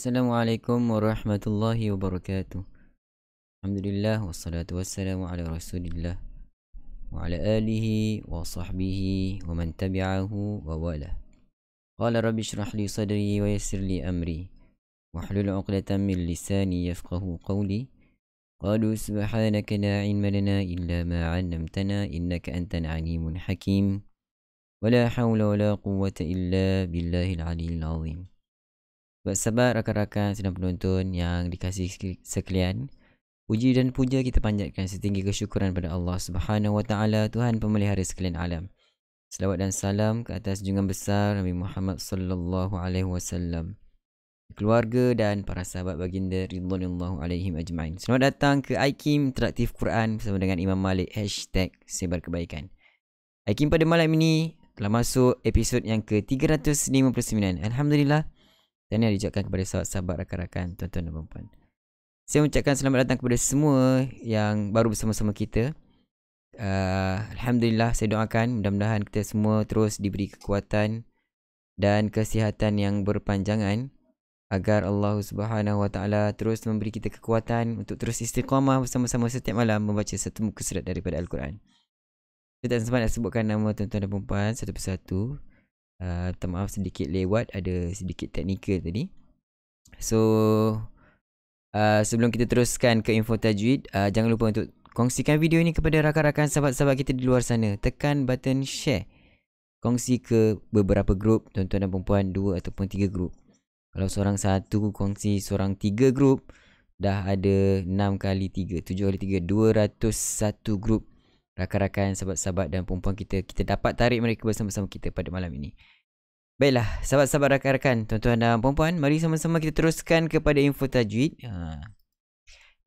Assalamualaikum warahmatullahi wabarakatuh. Alhamdulillah wassalatu wassalamu ala Rasulillah wa ala alihi wa sahbihi wa man tabi'ahu wa wala. Qala rabbi shrah li sadri wa yassir li amri wahlul 'uqdatam min lisani yafqahu qawli. Qalu subhanaka la 'ilma lana illa ma 'allamtana innaka antal 'alimul hakim. Wala hawla wala quwwata illa billahil 'aliyyil 'azim. Buat sahabat, rakan-rakan sedang penonton yang dikasihi sekalian, puji dan puja kita panjatkan setinggi kesyukuran pada Allah Subhanahu wa taala, Tuhan pemelihara sekalian alam. Selawat dan salam ke atas junjungan besar Nabi Muhammad sallallahu alaihi wasallam, keluarga dan para sahabat baginda ridwanullahu alaihim ajmain. Selamat datang ke IKIM Interaktif Quran bersama dengan Imam Malik #Sebar Kebaikan. IKIM pada malam ini telah masuk episod yang ke-359. Alhamdulillah. Dan yang diucapkan kepada sahabat-sahabat, rakan-rakan, tuan-tuan dan puan-puan. Saya mengucapkan selamat datang kepada semua yang baru bersama-sama kita. Alhamdulillah, saya doakan mudah-mudahan kita semua terus diberi kekuatan dan kesihatan yang berpanjangan agar Allah Subhanahu wa taala terus memberi kita kekuatan untuk terus istiqamah bersama-sama setiap malam membaca satu muka surat daripada Al-Quran. Saya tak sempat nak sebutkan nama tuan-tuan dan puan-puan satu persatu. Minta maaf sedikit lewat, ada sedikit teknikal tadi. So sebelum kita teruskan ke info tajwid, jangan lupa untuk kongsikan video ini kepada rakan-rakan sahabat-sahabat kita di luar sana. Tekan button share, kongsi ke beberapa grup, tuan-tuan dan perempuan, 2 ataupun 3 grup. Kalau seorang satu, kongsi seorang 3 grup. Dah ada 6 kali 3, 7 kali 3, 201 grup rakan-rakan, sahabat-sahabat dan perempuan kita. Kita dapat tarik mereka bersama-sama kita pada malam ini. Baiklah, sahabat-sahabat, rakan-rakan, tuan-tuan dan perempuan, mari sama-sama kita teruskan kepada info tajwid.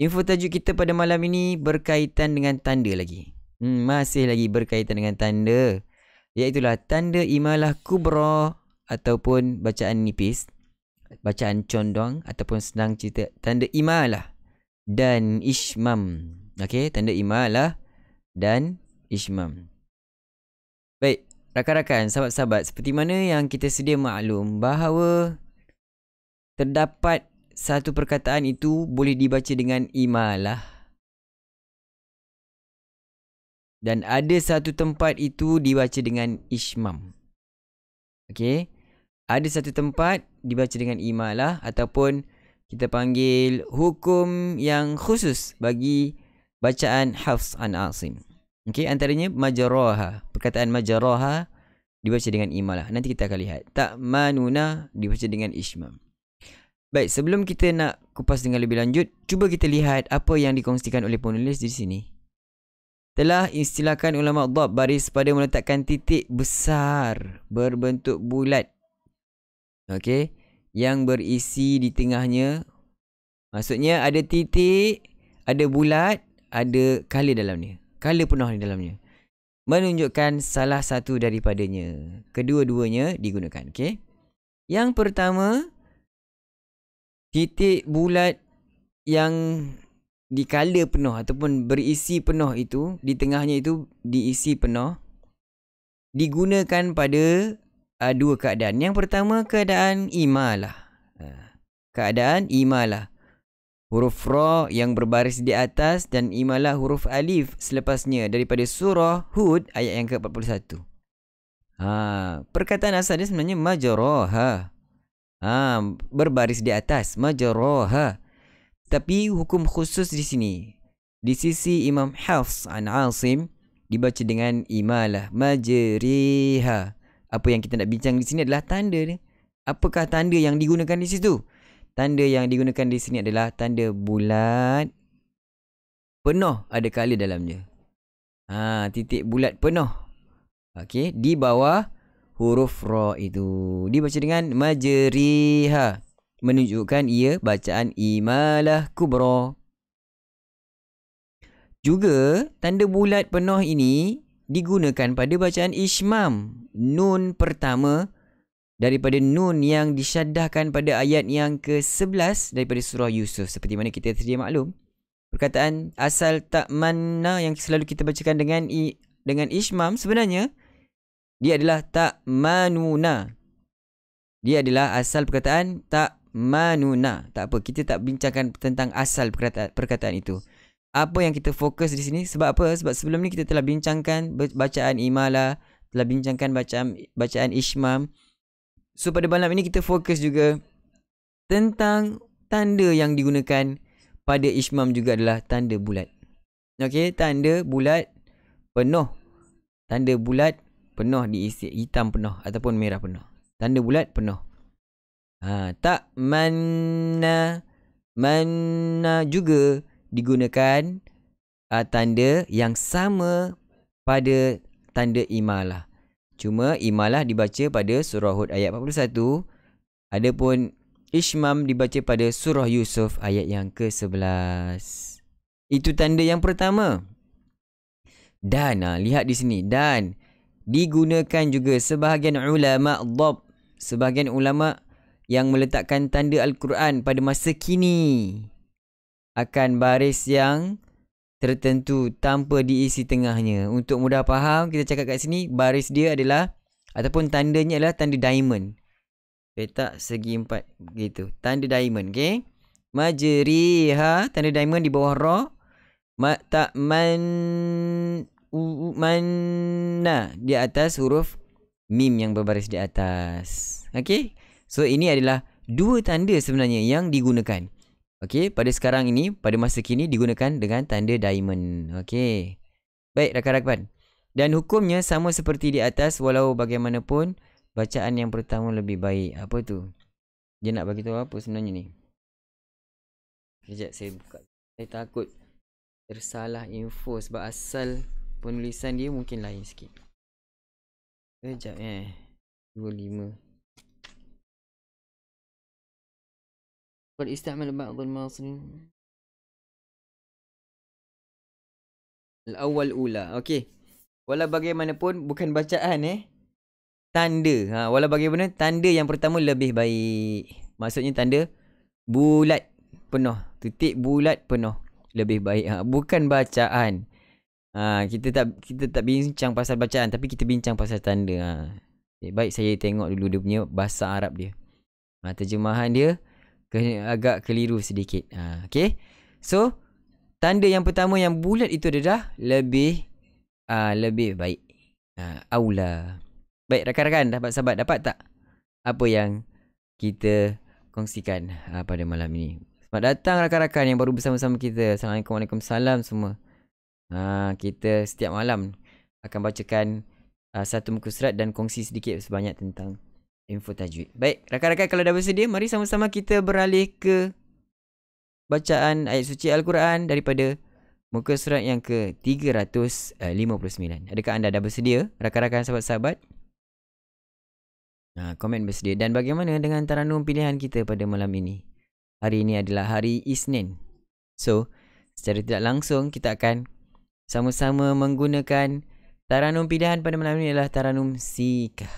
Info tajwid kita pada malam ini berkaitan dengan tanda lagi. Masih lagi berkaitan dengan tanda, iaitulah tanda imalah kubra ataupun bacaan nipis, bacaan condong ataupun senang cerita tanda imalah dan ishmam. Okey, tanda imalah dan ishmam. Baik, rakan-rakan, sahabat-sahabat, seperti mana yang kita sedia maklum bahawa terdapat satu perkataan itu boleh dibaca dengan imalah. Dan ada satu tempat itu dibaca dengan ishmam. Okey. Ada satu tempat dibaca dengan imalah ataupun kita panggil hukum yang khusus bagi bacaan Hafs an Asim. Okey, antaranya majaraha. Perkataan majaraha dibaca dengan imalah. Nanti kita akan lihat. Ta'manuna dibaca dengan ishmam. Baik, sebelum kita nak kupas dengan lebih lanjut, cuba kita lihat apa yang dikongsikan oleh penulis di sini. Telah istilahkan ulama dhab baris pada meletakkan titik besar berbentuk bulat. Okey, yang berisi di tengahnya. Maksudnya ada titik, ada bulat, ada kala dalamnya. Kala penuh di dalamnya. Menunjukkan salah satu daripadanya. Kedua-duanya digunakan. Okey. Yang pertama, titik bulat yang dikala penuh ataupun berisi penuh itu, di tengahnya itu diisi penuh, digunakan pada dua keadaan. Yang pertama, keadaan imalah. Keadaan imalah. Huruf ra yang berbaris di atas dan imalah huruf alif selepasnya daripada surah Hud ayat yang ke-41. Perkataan asal dia sebenarnya majaraha. Berbaris di atas, majaraha. Tapi hukum khusus di sini, di sisi Imam Hafs an Asim, dibaca dengan imalah, majriha. Apa yang kita nak bincang di sini adalah tanda ni. Apakah tanda yang digunakan di situ? Tanda yang digunakan di sini adalah tanda bulat penuh, ada kala dalamnya. Titik bulat penuh. Okey, di bawah huruf ra itu dibaca dengan majriha, menunjukkan ia bacaan imalah kubra. Juga tanda bulat penuh ini digunakan pada bacaan ishmam. Nun pertama daripada nun yang disyaddahkan pada ayat yang ke-11 daripada surah Yusuf. Seperti mana kita sedia maklum, perkataan asal ta'manna yang selalu kita bacakan dengan ishmam, sebenarnya dia adalah ta'manuna. Dia adalah asal perkataan ta'manuna. Tak apa, kita tak bincangkan tentang asal perkataan itu. Apa yang kita fokus di sini, sebab apa? Sebab sebelum ni kita telah bincangkan bacaan imalah, telah bincangkan bacaan ishmam. So pada malam ini kita fokus juga tentang tanda yang digunakan pada ishmam juga adalah tanda bulat. Okey, tanda bulat penuh. Tanda bulat penuh diisi hitam penuh ataupun merah penuh. Tanda bulat penuh. Tak manna juga digunakan tanda yang sama pada tanda imalah. Cuma imalah dibaca pada surah Hud ayat 41. Adapun ishmam dibaca pada surah Yusuf ayat yang ke-11. Itu tanda yang pertama. Dan lihat di sini, dan digunakan juga sebahagian ulama dhab, sebahagian ulama yang meletakkan tanda Al-Quran pada masa kini akan baris yang tertentu tanpa diisi tengahnya. Untuk mudah faham, kita cakap kat sini baris dia adalah ataupun tandanya adalah tanda diamond. Petak segi empat gitu. Tanda diamond, okey. Majriha, tanda diamond di bawah ra. Manna di atas huruf mim yang berbaris di atas. Okey. So ini adalah dua tanda sebenarnya yang digunakan. Okey, pada sekarang ini, pada masa kini digunakan dengan tanda diamond. Okey. Baik rakan-rakan. Dan hukumnya sama seperti di atas, walau bagaimanapun bacaan yang pertama lebih baik. Apa tu? Dia nak bagi tahu apa sebenarnya ni? Sekejap saya buka. Saya takut tersalah info sebab asal penulisan dia mungkin lain sikit. Sekejap 25. Qad istamal ba'd al-masrin al-awwal ula. Okey. Walau bagaimanapun bukan bacaan tanda. Walau bagaimana tanda yang pertama lebih baik. Maksudnya tanda bulat penuh, titik bulat penuh lebih baik. Bukan bacaan. Kita tak bincang pasal bacaan, tapi kita bincang pasal tanda. Baik, saya tengok dulu dia punya bahasa Arab dia. Terjemahan dia agak keliru sedikit. Okay. So, tanda yang pertama yang bulat itu adalah lebih baik. Aula. Baik, rakan-rakan, sahabat dapat tak apa yang kita kongsikan pada malam ini? Selamat datang rakan-rakan yang baru bersama-sama kita. Assalamualaikum, waalaikumsalam semua. Kita setiap malam akan bacakan satu muka surat dan kongsi sedikit sebanyak tentang info tajwid. Baik, rakan-rakan kalau dah bersedia, mari sama-sama kita beralih ke bacaan ayat suci Al-Quran daripada muka surat yang ke-359. Adakah anda dah bersedia, rakan-rakan sahabat-sahabat? Komen bersedia. Dan bagaimana dengan taranum pilihan kita pada malam ini? Hari ini adalah hari Isnin. So, secara tidak langsung kita akan sama-sama menggunakan taranum pilihan pada malam ini adalah taranum Sikah.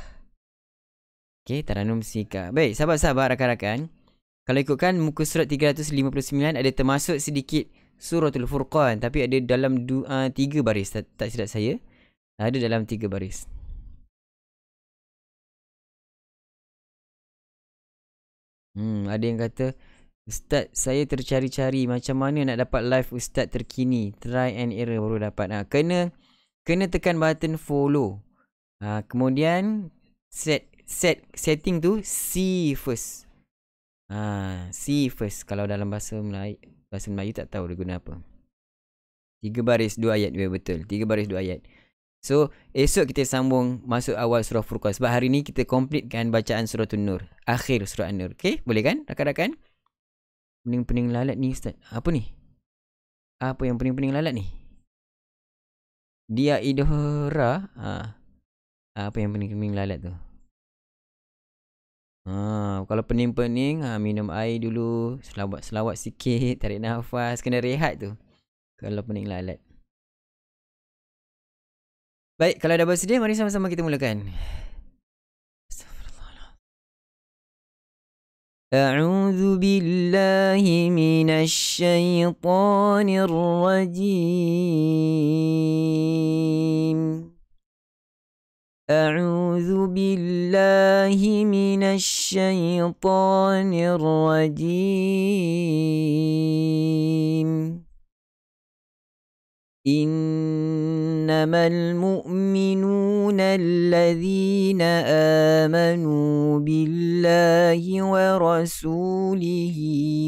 Okay, taranum Sikah. Baik, sahabat-sahabat, rakan-rakan, kalau ikutkan muka surat 359 ada termasuk sedikit Suratul Furqan, tapi ada dalam 3 baris. Tak silap saya, ada dalam 3 baris. Ada yang kata, Ustaz, saya tercari-cari macam mana nak dapat live Ustaz terkini. Try and error baru dapat. Kena tekan button follow. Kemudian setting tu C first. C first. Kalau dalam bahasa Melayu tak tahu dia guna apa. 3 baris 2 ayat. Ya, betul. 3 baris 2 ayat. So, esok kita sambung masuk awal surah Furqan. Sebab hari ni kita completekan bacaan surah An-Nur. Akhir surah An-Nur. Okay? Boleh kan, rakan-rakan? Pening-pening lalat ni, Ustaz. Apa ni? Apa yang pening-pening lalat ni? Dia idhora. Apa yang pening-pening lalat tu? Kalau pening-pening, minum air dulu. Selawat sikit. Tarik nafas. Kena rehat tu. Kalau pening lalat. Baik, kalau dah bersedia, mari sama-sama kita mulakan. أعوذ بالله من الشيطان الرجيم أعوذ بالله من الشيطان الرجيم إنما المؤمنون الذين آمنوا بالله ورسوله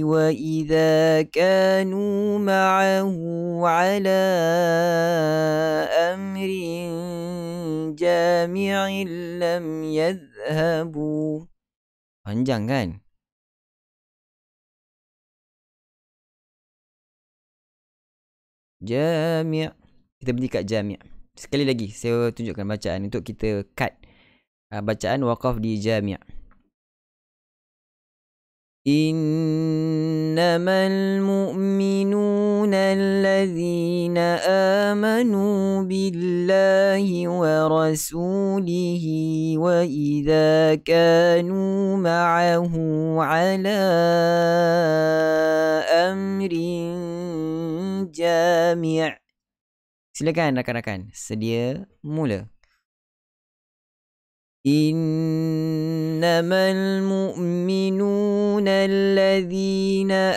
وإذا كانوا معه على أمر جامع لم يذهبوا. Panjang kan? Jami'. Kita berhenti kat jami'. Sekali lagi saya tunjukkan bacaan untuk kita cut bacaan waqaf di jami'. Innamal mu'minuna alladhina amanu billahi wa rasulihi wa idha kanu ma'ahu ala amrin jami'. Silakan rakan-rakan, sedia mula. Innamal mu'minuna alladhina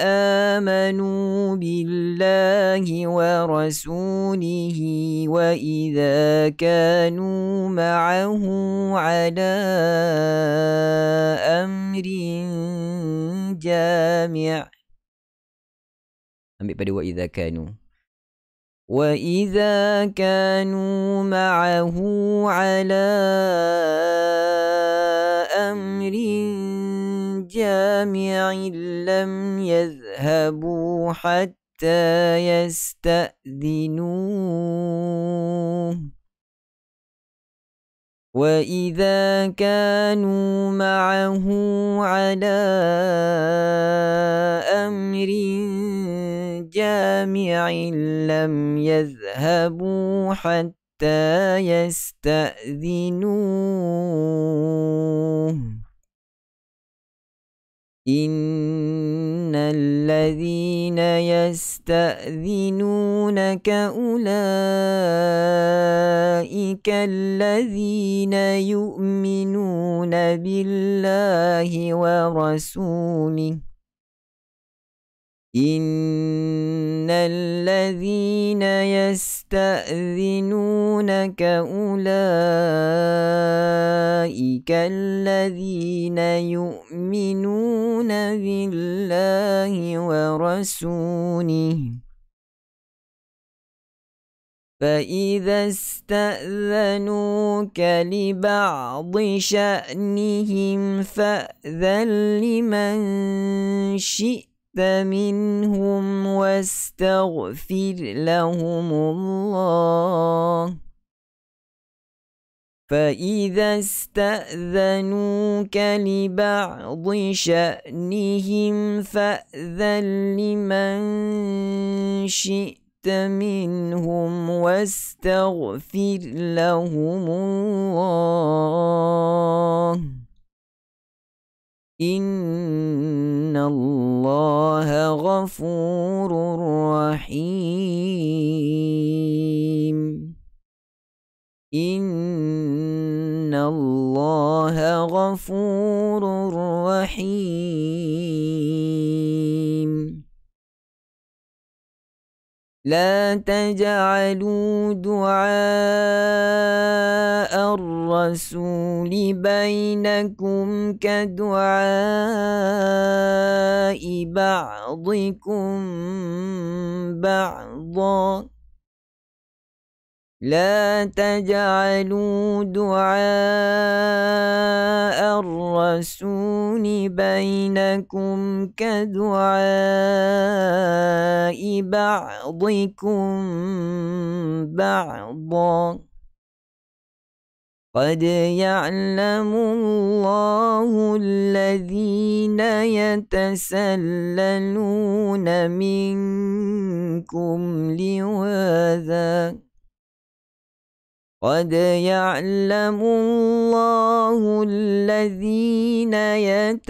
amanu billahi wa rasulihi wa idha kanu ma'ahu ala amrin jami'. Ambil pada wa idha kanu. وَإِذَا كَانُوا مَعَهُ عَلَى أَمْرٍ جَامِعٍ لَمْ يَذْهَبُوا حَتَّى يَسْتَأْذِنُوهُ وَإِذَا كَانُوا مَعَهُ عَلَى أَمْرٍ جامع لم يذهبوا حتى يستأذنوه إن الذين يستأذنونك أولئك الذين يؤمنون بالله ورسوله إن الذين يستأذنونك أولئك الذين يؤمنون بالله ورسوله فإذا استأذنوك لبعض شأنهم فأذن لمن شئت منهم واستغفر لهم الله فإذا استأذنوك لبعض شأنهم فأذن لمن شئت منهم واستغفر لهم الله إن الله غفور رحيم إن الله غفور رحيم لا تجعلوا دعاء الرسول بينكم كدعاء بعضكم بعضا لا تجعلوا دعاء الرسول بينكم كدعاء بعضكم بعضا قد يعلم الله الذين يتسللون منكم لواذا قد يعلم الله الذين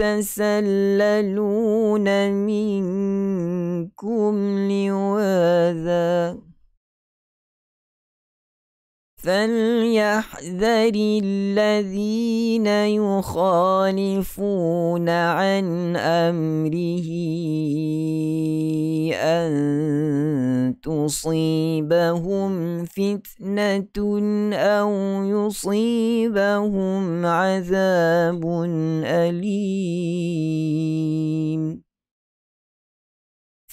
يتسللون منكم لواذا فليحذر الذين يخالفون عن أمره أن تصيبهم فتنة أو يصيبهم عذاب أليم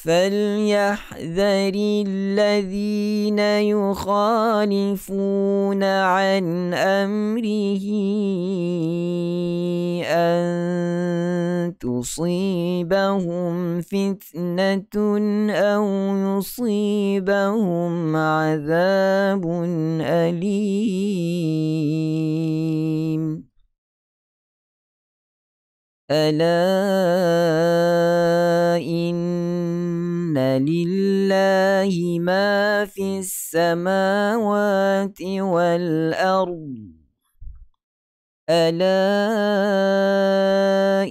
فليحذر الذين يخالفون عن أمره أن تصيبهم فتنة أو يصيبهم عذاب أليم ألا إن لله ما في السماوات والأرض ألا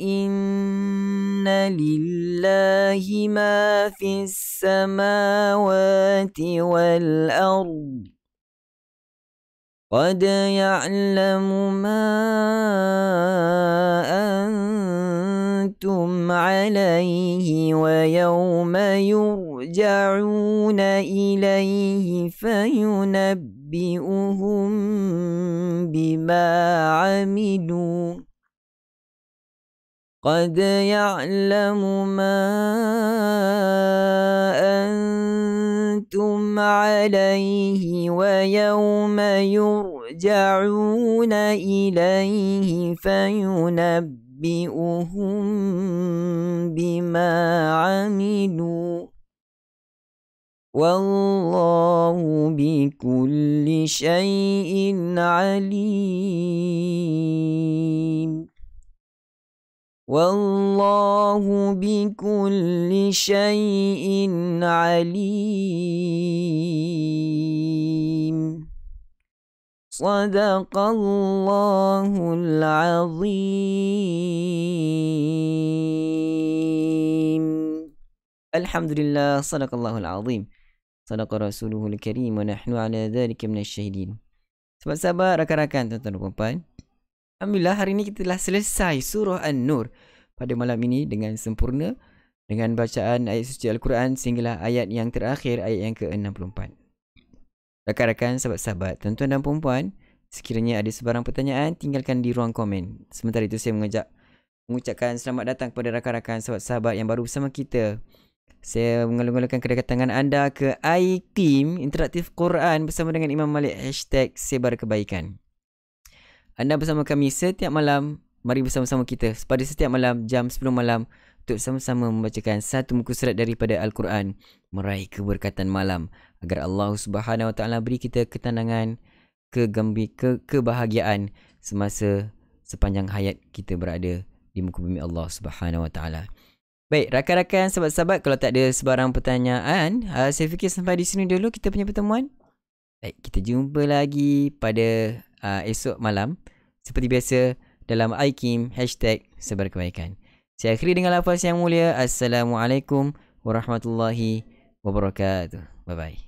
إن لله ما في السماوات والأرض قد يعلم ما أنتم عليه ويوم يرجعون إليه فينبئهم بما عملوا قد يعلم ما أنتم عليه ويوم يرجعون إليه فينبئهم بما عملوا والله بكل شيء عليم والله بكل شيء عليم صدق الله العظيم. Alhamdulillah, sadaqallahul azim. Sadaqa rasuluhul karim wa nahnu ala dhalika minasyahidin. Sahabat-sahabat, rakan-rakan, tuan-tuan dan puan-puan, alhamdulillah hari ini kita telah selesai surah An-Nur pada malam ini dengan sempurna dengan bacaan ayat suci Al-Quran sehinggalah ayat yang terakhir, ayat yang ke-64. Rakan-rakan, sahabat-sahabat, tuan-tuan dan puan-puan, sekiranya ada sebarang pertanyaan, tinggalkan di ruang komen. Sementara itu saya mengucapkan selamat datang kepada rakan-rakan sahabat-sahabat yang baru bersama kita. Saya mengalung-alungkan kedatangan anda ke iKim Interaktif Quran bersama dengan Imam Malik #sebar kebaikan. Anda bersama kami setiap malam. Mari bersama-sama kita pada setiap malam jam 10 malam untuk sama-sama membacakan satu muka surat daripada Al-Quran, meraih keberkatan malam agar Allah Subhanahu Wa Taala beri kita ketenangan, kebahagiaan semasa sepanjang hayat kita berada di muka bumi Allah Subhanahu Wa Taala. Baik, rakan-rakan, sahabat-sahabat, kalau tak ada sebarang pertanyaan, saya fikir sampai di sini dulu kita punya pertemuan. Baik, kita jumpa lagi pada esok malam seperti biasa dalam iKim #sebar kebaikan. Saya akhiri dengan lafaz yang mulia. Assalamualaikum warahmatullahi wabarakatuh. Bye-bye.